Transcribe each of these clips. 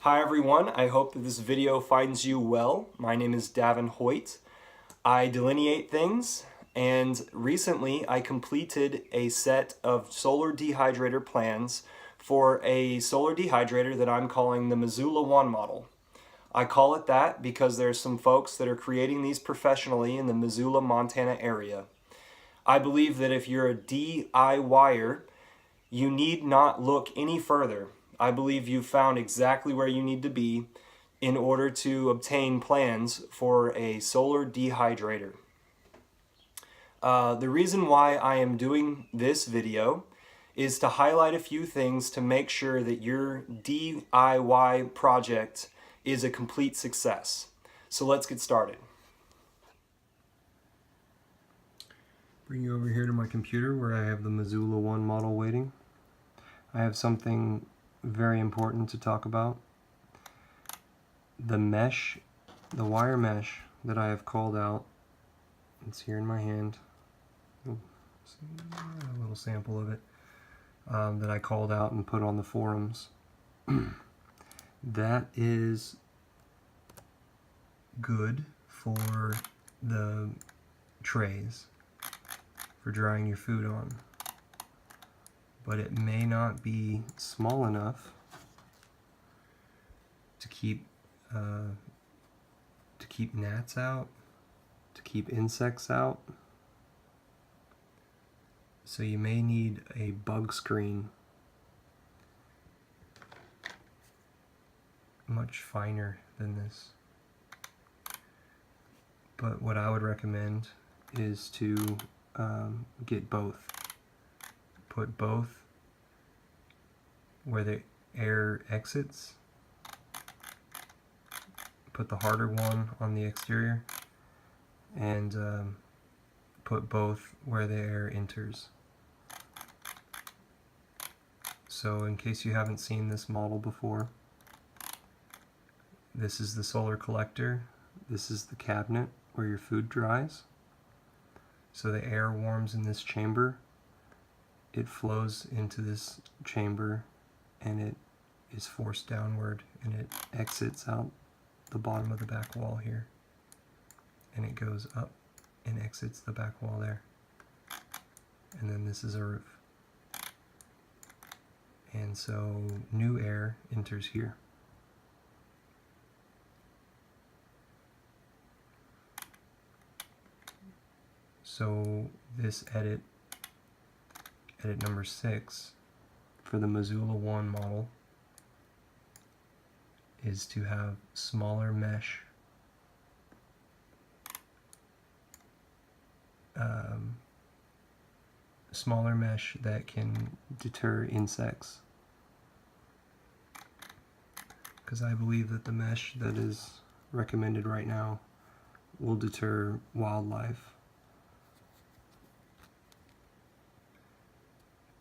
Hi everyone, I hope that this video finds you well. My name is Davin Hoyt. I delineate things, and recently I completed a set of solar dehydrator plans for a solar dehydrator that I'm calling the Missoula1 model. I call it that because there's some folks that are creating these professionally in the Missoula, Montana area. I believe that if you're a DIYer, you need not look any further. I believe you've found exactly where you need to be in order to obtain plans for a solar dehydrator. The reason why I am doing this video is to highlight a few things to make sure that your DIY project is a complete success. So let's get started. Bring you over here to my computer where I have the Missoula1 model waiting. I have something very important to talk about. The mesh, the wire mesh that I have called out, it's here in my hand. Oh, a little sample of it that I called out and put on the forums. That is good for the trays for drying your food on, but it may not be small enough to keep gnats out, to keep insects out. So you may need a bug screen much finer than this. But what I would recommend is to get both. Put both where the air exits. Put the harder one on the exterior, and put both where the air enters. So in case you haven't seen this model before, this is the solar collector, this is the cabinet where your food dries. So the air warms in this chamber, it flows into this chamber, and it is forced downward, and it exits out the bottom of the back wall here, and it goes up and exits the back wall there. And then this is a roof. And so new air enters here. So this edit number 6 for the Missoula1 model is to have smaller mesh that can deter insects, because I believe that the mesh that is recommended right now will deter wildlife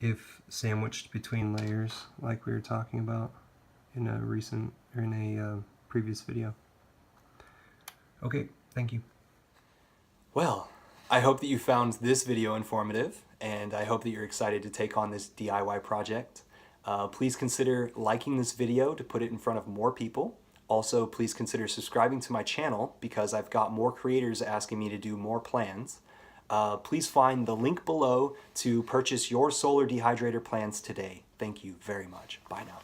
if sandwiched between layers, like we were talking about in a previous video. Okay, thank you. Well, I hope that you found this video informative, and I hope that you're excited to take on this DIY project. Please consider liking this video to put it in front of more people. Also, please consider subscribing to my channel because I've got more creators asking me to do more plans. Please find the link below to purchase your solar dehydrator plans today. Thank you very much. Bye now.